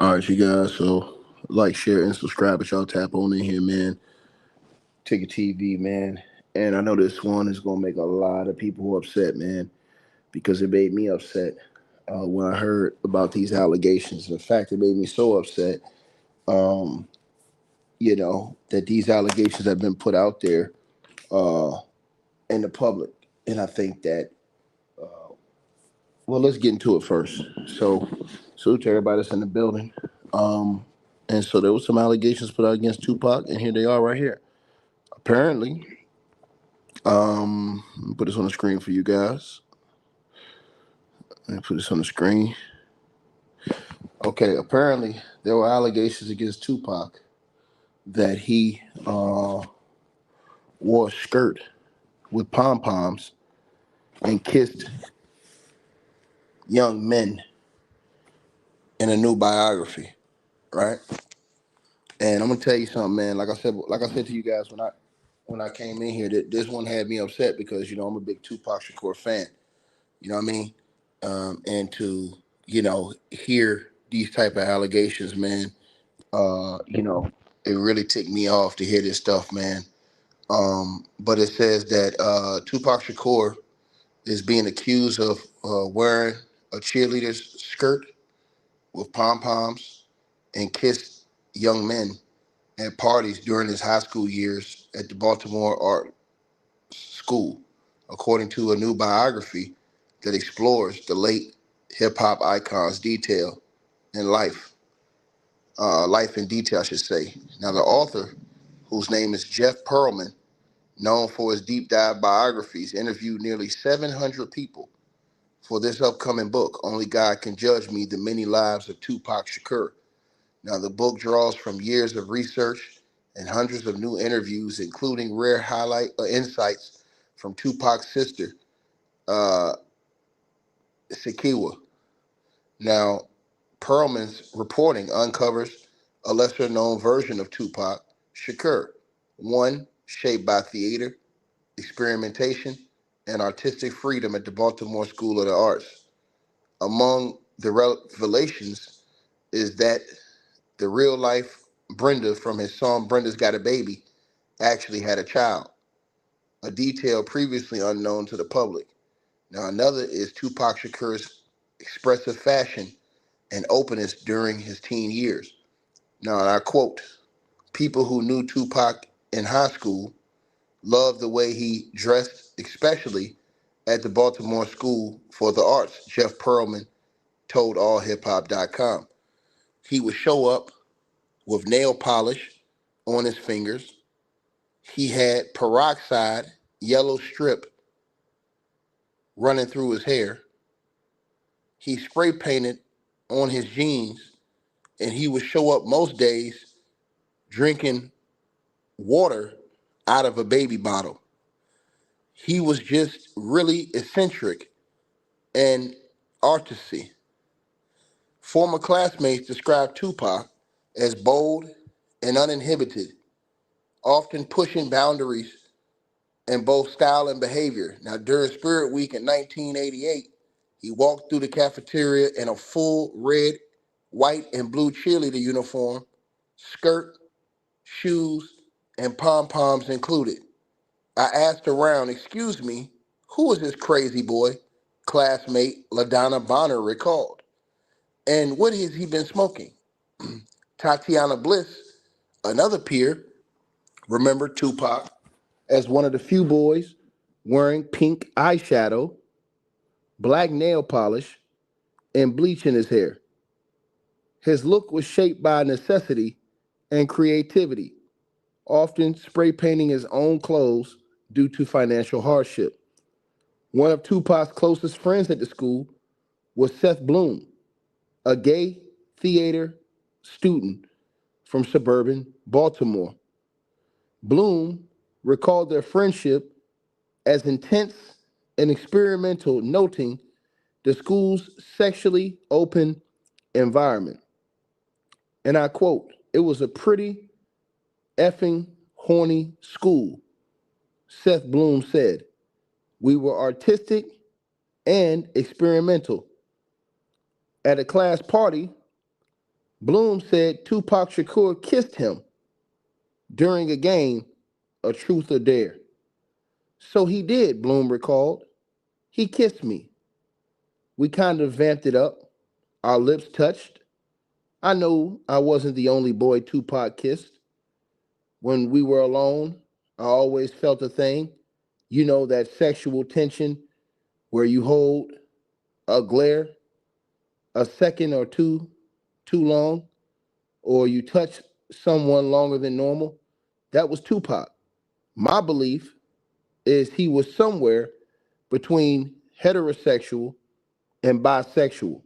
All right, you guys. So like, share, and subscribe. But y'all tap on in here, man. Take a TV, man. And I know this one is gonna make a lot of people upset, man, because it made me upset when I heard about these allegations. In fact, it made me so upset, um, that these allegations have been put out there uh, in the public. And I think that, well, let's get into it first. So, salute to everybody that's in the building. Um, and so there was some allegations put out against Tupac, and here they are right here. Apparently, let me put this on the screen for you guys. Let me put this on the screen. Okay, apparently there were allegations against Tupac that he wore a skirt with pom poms and kissed young men in a new biography, right? And I'm gonna tell you something, man. Like I said to you guys when I came in here, that this one had me upset because I'm a big Tupac Shakur fan. You know what I mean? And to hear these type of allegations, man, it really ticked me off to hear this stuff, man. But it says that Tupac Shakur is being accused of wearing a cheerleader's skirt with pom poms and kissed young men at parties during his high school years at the Baltimore Art School, according to a new biography that explores the late hip hop icon's detail in life in detail, I should say. Now, the author, whose name is Jeff Pearlman, known for his deep dive biographies, interviewed nearly 700 people for this upcoming book, Only God Can Judge Me, The Many Lives of Tupac Shakur. Now, the book draws from years of research and hundreds of new interviews, including rare insights from Tupac's sister, uh, Sekiwa. Now, Perlman's reporting uncovers a lesser known version of Tupac Shakur, one shaped by theater, experimentation, and artistic freedom at the Baltimore School of the Arts. Among the revelations is that the real life Brenda from his song Brenda's Got a Baby actually had a child, a detail previously unknown to the public. Now, another is Tupac Shakur's expressive fashion and openness during his teen years. Now, and I quote, people who knew Tupac in high school loved the way he dressed, especially at the Baltimore School for the Arts, Jeff Pearlman told AllHipHop.com. He would show up with nail polish on his fingers. He had peroxide yellow strip running through his hair. He spray painted on his jeans, and he would show up most days drinking water out of a baby bottle. He was just really eccentric and artsy. Former classmates described Tupac as bold and uninhibited, often pushing boundaries in both style and behavior. Now, during Spirit Week in 1988, he walked through the cafeteria in a full red, white, and blue cheerleader uniform, skirt, shoes, and pom poms included. I asked around, excuse me, who is this crazy boy? Classmate LaDonna Bonner recalled. And what has he been smoking? Tatiana Bliss, another peer, remembered Tupac as one of the few boys wearing pink eyeshadow, black nail polish, and bleach in his hair. His look was shaped by necessity and creativity, often spray painting his own clothes due to financial hardship. One of Tupac's closest friends at the school was Seth Bloom, a gay theater student from suburban Baltimore. Bloom recalled their friendship as intense and experimental, noting the school's sexually open environment. And I quote, it was a pretty effing horny school, Seth Bloom said. We were artistic and experimental. At a class party, Bloom said Tupac Shakur kissed him during a game, a truth or dare. So he did, Bloom recalled. He kissed me. We kind of vamped it up. Our lips touched. I know I wasn't the only boy Tupac kissed. When we were alone, I always felt a thing. You know, that sexual tension where you hold a glare a second or two too long, or you touch someone longer than normal. That was Tupac. My belief is he was somewhere between heterosexual and bisexual.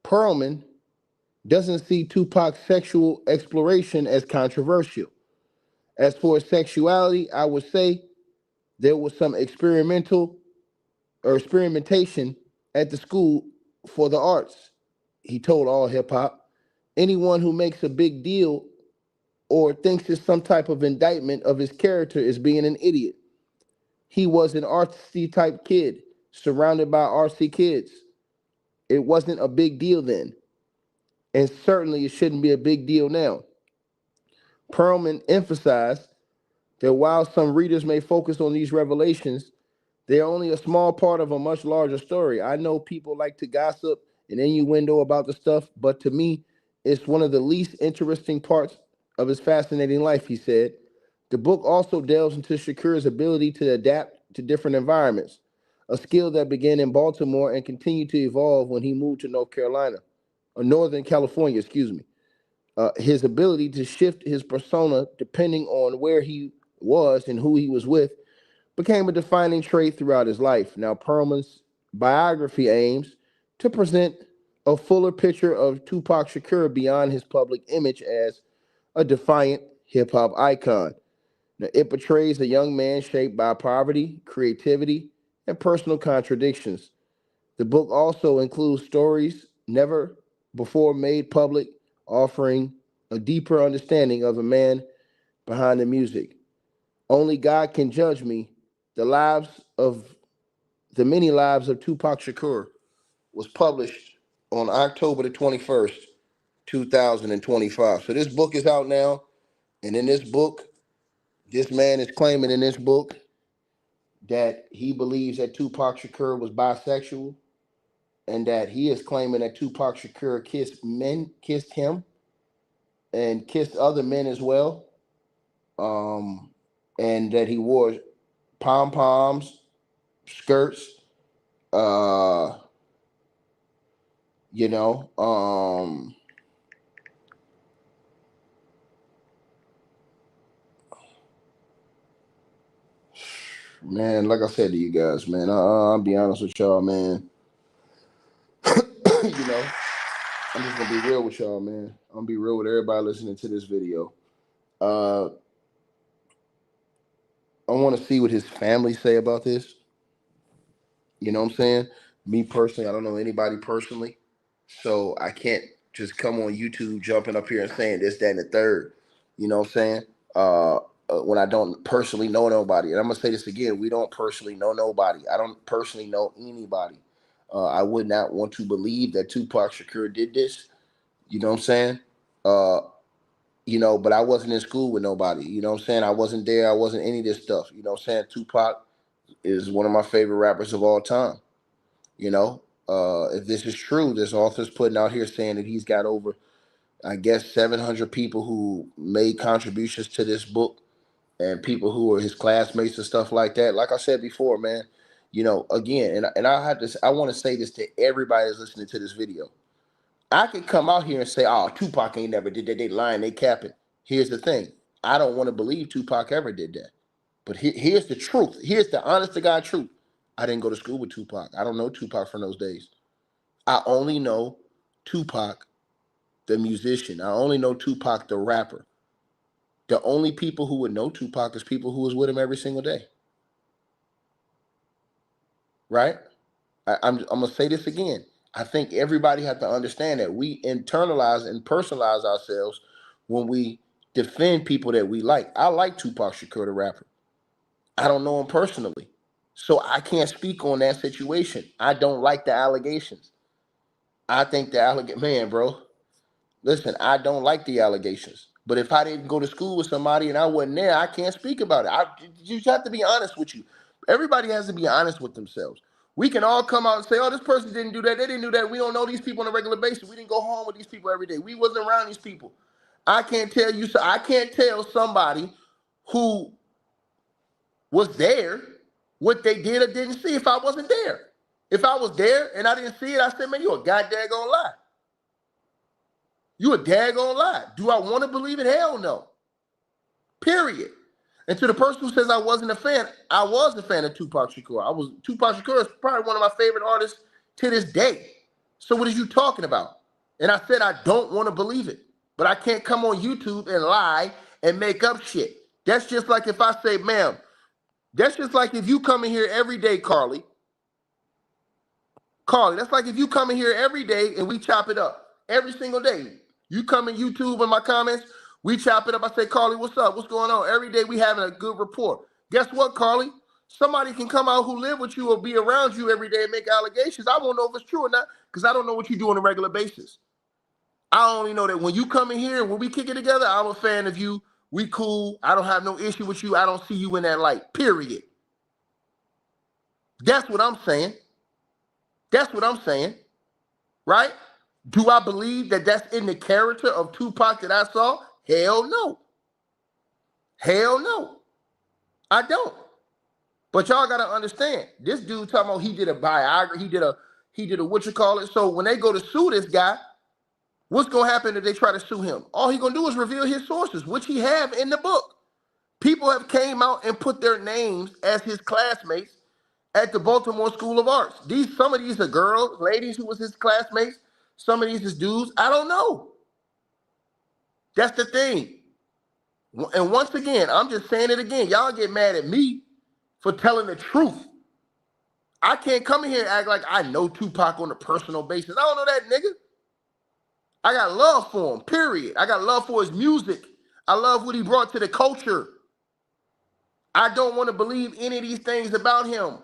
Perlman doesn't see Tupac's sexual exploration as controversial. As for his sexuality, I would say there was some experimentation at the school for the arts. He told All Hip Hop, anyone who makes a big deal or thinks it's some type of indictment of his character is being an idiot. He was an artsy type kid, surrounded by artsy kids. It wasn't a big deal then, and certainly it shouldn't be a big deal now. Perlman emphasized that while some readers may focus on these revelations, they're only a small part of a much larger story. I know people like to gossip and innuendo about the stuff, but to me, it's one of the least interesting parts of his fascinating life, he said. The book also delves into Shakur's ability to adapt to different environments, a skill that began in Baltimore and continued to evolve when he moved to North Carolina, or Northern California, excuse me. His ability to shift his persona depending on where he was and who he was with became a defining trait throughout his life. Now, Perlman's biography aims to present a fuller picture of Tupac Shakur beyond his public image as a defiant hip hop icon. Now, it portrays a young man shaped by poverty, creativity, and personal contradictions. The book also includes stories never before made public, offering a deeper understanding of a man behind the music. Only God Can Judge Me, the lives of the many lives of Tupac Shakur was published on October the 21st, 2025. So this book is out now, and in this book, this man is claiming in this book that he believes that Tupac Shakur was bisexual and that he is claiming that Tupac Shakur kissed him and kissed other men as well. And that he wore pom poms, skirts, uh, you know, man, like I said to you guys, man, I'll be honest with y'all, man. You know, I'm just gonna be real with y'all, man. I'm gonna be real with everybody listening to this video. Uh, I want to see what his family say about this. You know what I'm saying? Me personally, I don't know anybody personally, so I can't just come on YouTube jumping up here and saying this, that, and the third. You know what I'm saying? When I don't personally know nobody, and I'm gonna say this again: we don't personally know nobody. I don't personally know anybody. I would not want to believe that Tupac Shakur did this. You know what I'm saying? Uh, but I wasn't in school with nobody. You know what I'm saying? I wasn't there. I wasn't any of this stuff. You know what I'm saying? Tupac is one of my favorite rappers of all time. You know, if this is true, this author's putting out here saying that he's got over, I guess, 700 people who made contributions to this book and people who are his classmates and stuff like that. Like I said before, man, again, and I want to say this to everybody that's listening to this video. I could come out here and say, oh, Tupac ain't never did that. They lying, they capping. Here's the thing. I don't want to believe Tupac ever did that. But here's the truth. Here's the honest to God truth. I didn't go to school with Tupac. I don't know Tupac from those days. I only know Tupac, the musician. I only know Tupac, the rapper. The only people who would know Tupac is people who was with him every single day. Right? I'm going to say this again. I think everybody has to understand that we internalize and personalize ourselves when we defend people that we like. I like Tupac Shakur, the rapper. I don't know him personally. So I can't speak on that situation. I don't like the allegations. I think the man, bro, Listen, I don't like the allegations. But if I didn't go to school with somebody and I wasn't there, I can't speak about it. You have to be honest with you. Everybody has to be honest with themselves. We can all come out and say, oh, this person didn't do that. They didn't do that. We don't know these people on a regular basis. We didn't go home with these people every day. We wasn't around these people. I can't tell you. So I can't tell somebody who was there what they did or didn't see if I wasn't there. If I was there and I didn't see it, I said, man, you a goddamn gonna lie. You a daggone lie. Do I want to believe it? Hell no. Period. And to the person who says I wasn't a fan, I was a fan of Tupac Shakur. Tupac Shakur is probably one of my favorite artists to this day. So what are you talking about? And I said I don't want to believe it. But I can't come on YouTube and lie and make up shit. That's just like if I say, ma'am, that's just like if you come in here every day, Carly, that's like if you come in here every day and we chop it up every single day. You come in YouTube in my comments, we chop it up. I say, Carly, what's up? What's going on? Every day we having a good rapport. Guess what, Carly? Somebody can come out who live with you or be around you every day and make allegations. I won't know if it's true or not because I don't know what you do on a regular basis. I only know that when you come in here and when we kick it together, I'm a fan of you. We cool. I don't have no issue with you. I don't see you in that light, period. That's what I'm saying. That's what I'm saying, right? Do I believe that that's in the character of Tupac that I saw? Hell no. Hell no. I don't. But y'all gotta understand, this dude talking about he did a biography, he did a what you call it. So when they go to sue this guy, what's gonna happen if they try to sue him? All he gonna do is reveal his sources, which he have in the book. People have came out and put their names as his classmates at the Baltimore School of Arts. Some of these are girls, ladies who was his classmates. Some of these is dudes. I don't know. That's the thing. And once again, I'm just saying it again. Y'all get mad at me for telling the truth. I can't come in here and act like I know Tupac on a personal basis. I don't know that nigga. I got love for him, period. I got love for his music. I love what he brought to the culture. I don't want to believe any of these things about him.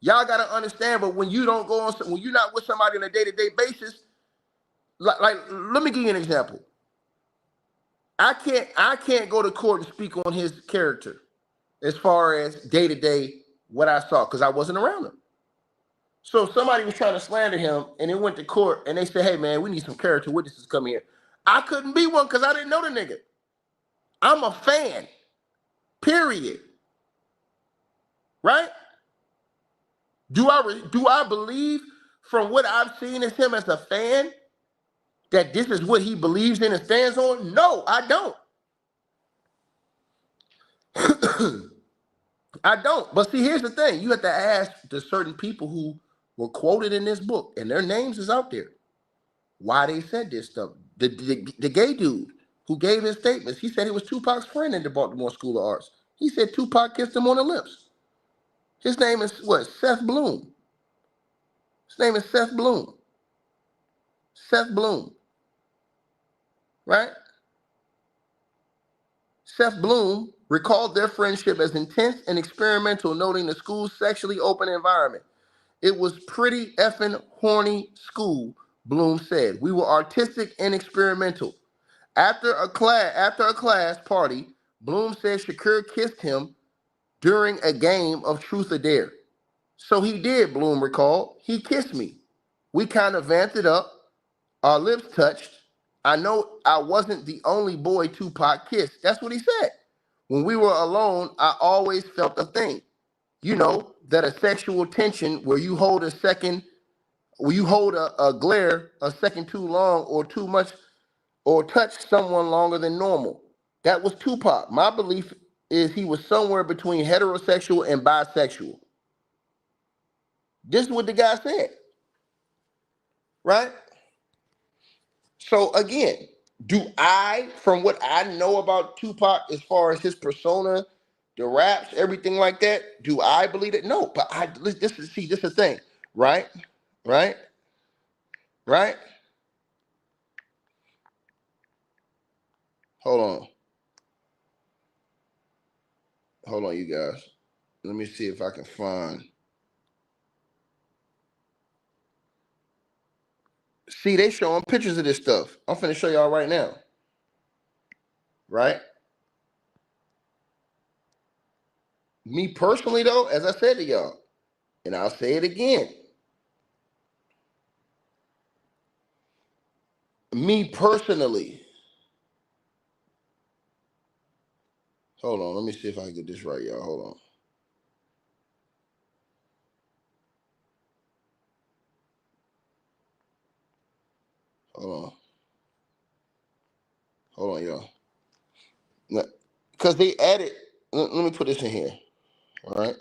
Y'all got to understand, but when you don't go on, when you're not with somebody on a day-to-day basis, like let me give you an example. I can't go to court and speak on his character as far as day-to-day what I saw because I wasn't around him. So if somebody was trying to slander him and it went to court and they said, hey man, we need some character witnesses coming here. I couldn't be one because I didn't know the nigga. I'm a fan. Period. Right? Do I believe from what I've seen as him as a fan that this is what he believes in and stands on? No, I don't. I don't. But see, here's the thing. You have to ask the certain people who were quoted in this book, and their names is out there, why they said this stuff. The gay dude who gave his statements, he said he was Tupac's friend in the Baltimore School of Arts. He said Tupac kissed him on the lips. His name is what? Seth Bloom. His name is Seth Bloom. Seth Bloom. Right? Seth Bloom recalled their friendship as intense and experimental, noting the school's sexually open environment. It was pretty effing horny school, Bloom said. We were artistic and experimental. After a class party, Bloom said Shakur kissed him during a game of Truth or Dare. So he did, Bloom recalled. He kissed me. We kind of vamped it up. Our lips touched. I know I wasn't the only boy Tupac kissed. That's what he said. When we were alone, I always felt a thing. You know, that a sexual tension where you hold a glare a second too long or too much or touch someone longer than normal. That was Tupac. My belief is he was somewhere between heterosexual and bisexual. This is what the guy said. Right? So again, from what I know about Tupac as far as his persona, the raps, everything like that, do I believe it? No, but this is the thing, right? Right? Right? Hold on, you guys. Let me see if I can find. See, they showing pictures of this stuff. I'm finna show y'all right now. Right? Me personally, though, as I said to y'all, and I'll say it again. Me personally. Hold on. Let me see if I can get this right, y'all. Hold on. Hold on. Hold on, y'all. Because they added, let me put this in here. All right.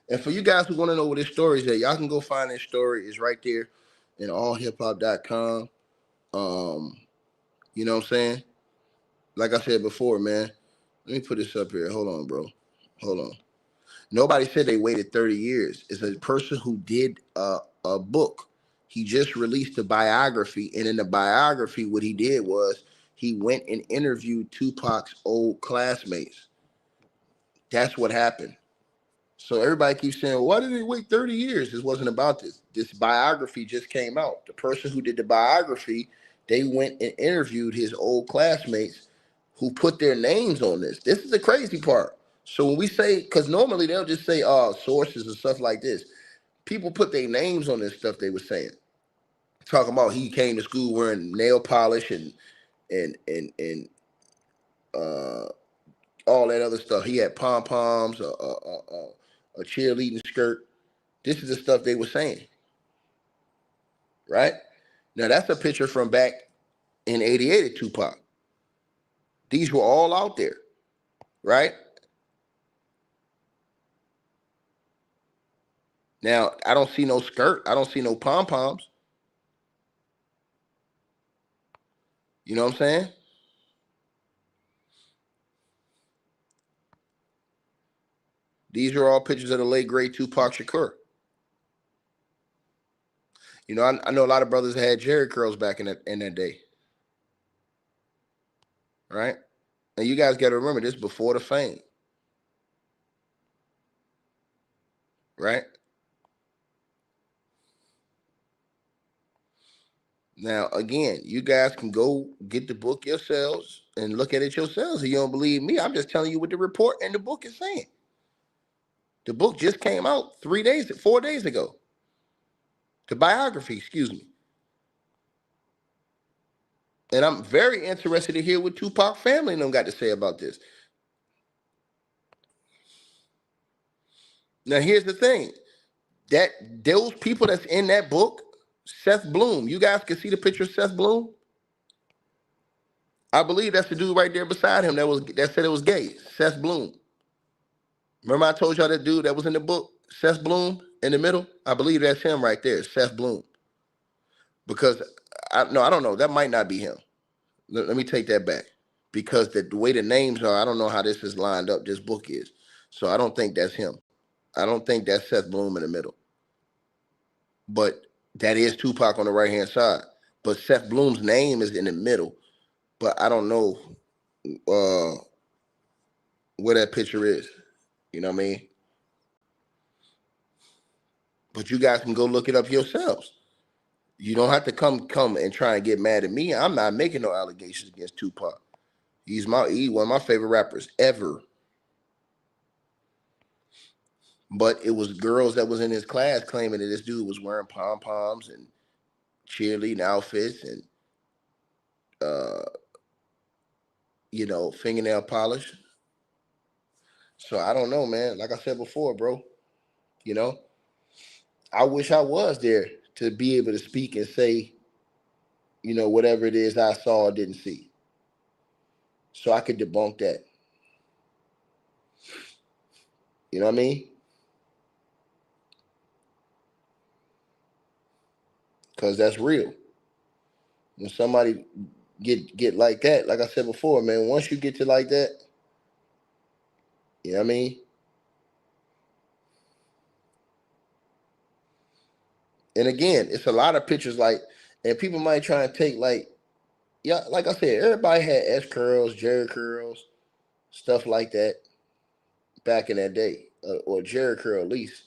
And for you guys who want to know what this story is at, y'all can go find this story. It's right there in allhiphop.com. You know what I'm saying? Like I said before, man. Let me put this up here. Hold on, bro. Hold on. Nobody said they waited 30 years. It's a person who did a book. He just released a biography. And in the biography, what he did was he went and interviewed Tupac's old classmates. That's what happened. So everybody keeps saying, why did they wait 30 years? This wasn't about this. This biography just came out. The person who did the biography, they went and interviewed his old classmates who put their names on this. This is the crazy part. So when we say, because normally they'll just say sources and stuff like this. People put their names on this stuff they were saying. Talking about he came to school wearing nail polish and uh all that other stuff. He had pom poms, a cheerleading skirt. This is the stuff they were saying, right? Now that's a picture from back in '88 at Tupac. These were all out there, right? Now I don't see no skirt. I don't see no pom poms. You know what I'm saying? These are all pictures of the late great Tupac Shakur. You know, I know a lot of brothers had Jerry curls back in that day, right? And you guys got to remember this before the fame, right? Now, again, you guys can go get the book yourselves and look at it yourselves. If you don't believe me, I'm just telling you what the report and the book is saying. The book just came out 4 days ago. The biography, excuse me. And I'm very interested to hear what Tupac family and them got to say about this. Now, here's the thing. That those people that's in that book, Seth Bloom, you guys can see the picture of Seth Bloom. I believe that's the dude right there beside him that said it was gay. Seth Bloom. Remember I told y'all that dude that was in the book, Seth Bloom, in the middle? I believe that's him right there, Seth Bloom. Because I don't know. That might not be him. Let me take that back. Because the way the names are, I don't know how this is lined up, this book is. So I don't think that's him. I don't think that's Seth Bloom in the middle. But that is Tupac on the right-hand side. But Seth Bloom's name is in the middle. But I don't know where that picture is. You know what I mean? But you guys can go look it up yourselves. You don't have to come and try and get mad at me. I'm not making no allegations against Tupac. He's one of my favorite rappers ever. But it was girls that was in his class claiming that this dude was wearing pom poms and cheerleading outfits and fingernail polish. So I don't know, man. Like I said before, bro, you know, I wish I was there to be able to speak and say, whatever it is I saw or didn't see. So I could debunk that. You know what I mean? Because that's real. When somebody get like that, like I said before, man, once you get to like that, you know what I mean? And again, it's a lot of pictures and people might try and take yeah, like I said, everybody had S curls, Jerry curls, stuff like that back in that day, or Jerry curl at least.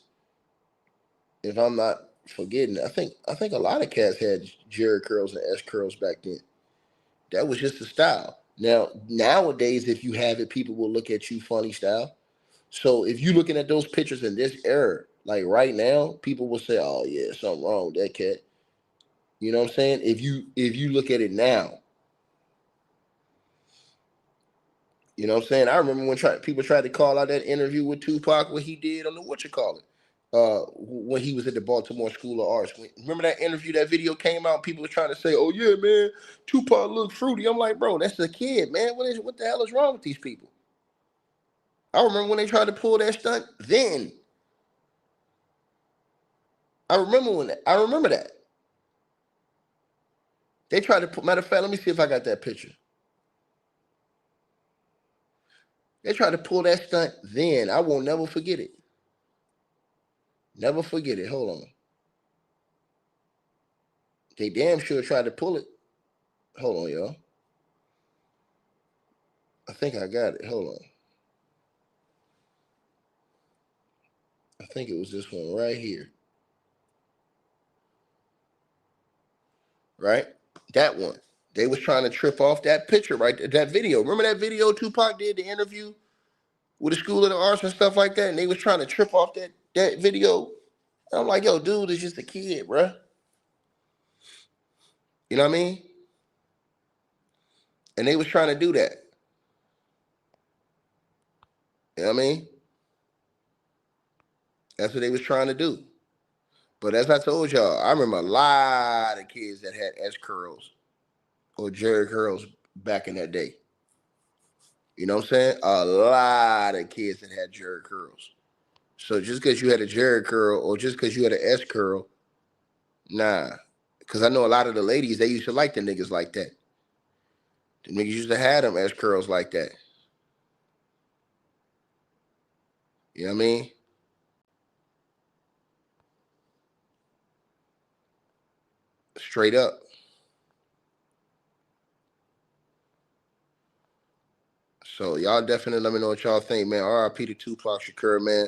If I'm not forgetting. I think a lot of cats had Jerry curls and S curls back then. That was just the style. Now nowadays, if you have it, people will look at you funny style. So if you looking at those pictures in this era, like right now, people will say, "Oh yeah, something wrong with that cat." You know what I'm saying? If you look at it now, you know what I'm saying? I remember when people tried to call out that interview with Tupac, what he did on the when he was at the Baltimore School of Arts. Remember that interview, that video came out, people were trying to say, "Oh yeah, man, Tupac looked fruity." I'm like, bro, that's a kid, man. What the hell is wrong with these people? I remember when they tried to pull that stunt. Then I remember that. They tried to put, matter of fact, let me see if I got that picture. They tried to pull that stunt then. I will never forget it. Never forget it. Hold on. They damn sure tried to pull it. Hold on, y'all. I think I got it. Hold on. I think it was this one right here. Right? That one. They was trying to trip off that picture, right? That video. Remember that video Tupac did, the interview with the School of the Arts and stuff like that? And they was trying to trip off that video. And I'm like, yo, dude, it's just a kid, bruh. You know what I mean? And they was trying to do that. You know what I mean? That's what they was trying to do. But as I told y'all, I remember a lot of kids that had S curls or Jerry curls back in that day. You know what I'm saying? A lot of kids that had Jerry curls. So just because you had a Jerry curl or just because you had an S curl, nah. Because I know a lot of the ladies, they used to like the niggas like that. The niggas used to have them S curls like that. You know what I mean? Straight up. So y'all definitely let me know what y'all think, man. R.I.P. to Tupac Shakur, man.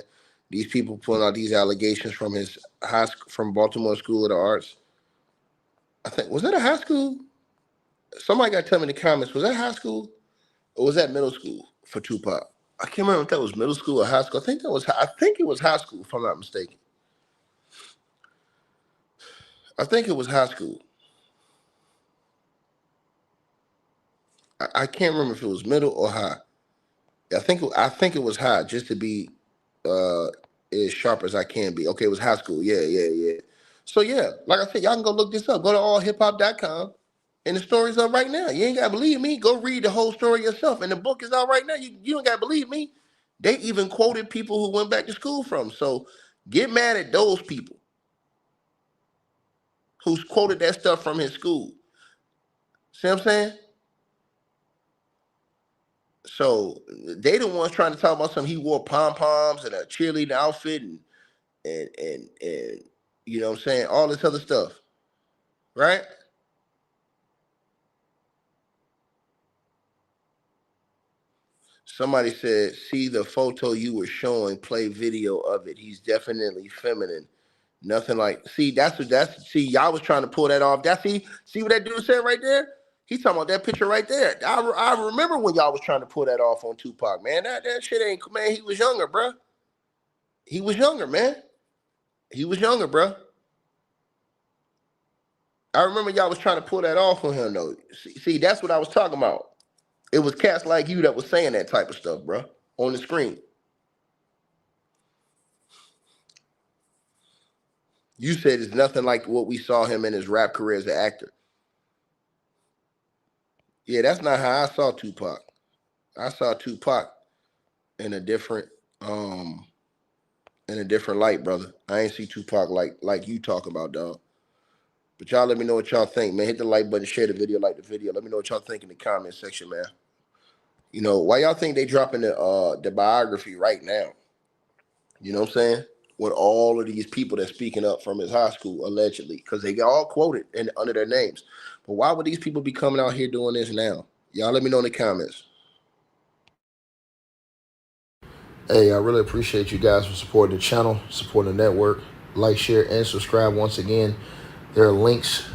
These people pulling out these allegations from his high school, from Baltimore School of the Arts. I think, was that a high school? Somebody got to tell me in the comments, was that high school or was that middle school for Tupac? I can't remember if that was middle school or high school. I think it was high school, if I'm not mistaken. I think it was high school. I can't remember if it was middle or high. I think it was high, just to be uh as sharp as I can be. Okay, it was high school. Yeah. So yeah, like I said, y'all can go look this up. Go to allhiphop.com. And the story's up right now. You ain't gotta believe me. Go read the whole story yourself. And the book is out right now. You don't gotta believe me. They even quoted people who went back to school from. So get mad at those people who's quoted that stuff from his school. See what I'm saying? So they the ones trying to talk about something. He wore pom poms and a cheerleading outfit and you know what I'm saying, all this other stuff, right? Somebody said, see the photo you were showing, play video of it. He's definitely feminine. Nothing like, see, y'all was trying to pull that off. See what that dude said right there? He talking about that picture right there. I remember when y'all was trying to pull that off on Tupac, man. That shit ain't, man, he was younger, bro. He was younger, man. He was younger, bro. I remember y'all was trying to pull that off on him, though. See, that's what I was talking about. It was cats like you that was saying that type of stuff, bro, on the screen. You said it's nothing like what we saw him in his rap career as an actor. Yeah, that's not how I saw Tupac. I saw Tupac in a different um in a different light, brother. I ain't see Tupac like you talking about, dog. But y'all let me know what y'all think, man. Hit the like button, share the video, like the video. Let me know what y'all think in the comment section, man. You know, why y'all think they dropping the biography right now? You know what I'm saying? With all of these people that's speaking up from his high school, allegedly, because they got all quoted under their names. But why would these people be coming out here doing this now? Y'all let me know in the comments. Hey, I really appreciate you guys for supporting the channel, supporting the network. like, share, and subscribe. Once again, there are links.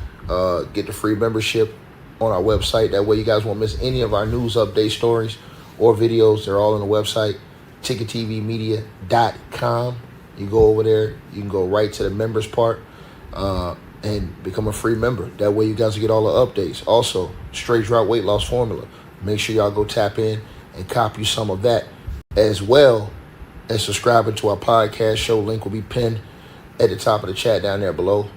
Get the free membership on our website. That way you guys won't miss any of our news update stories or videos. They're all on the website, ticketvmedia.com. You go over there. You can go right to the members part and become a free member. That way you guys will get all the updates. Also, straight drop weight loss formula. Make sure y'all go tap in and copy some of that, as well as subscribing to our podcast show. Link will be pinned at the top of the chat down there below.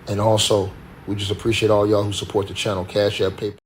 And also, we just appreciate all y'all who support the channel. Cash App, PayPal.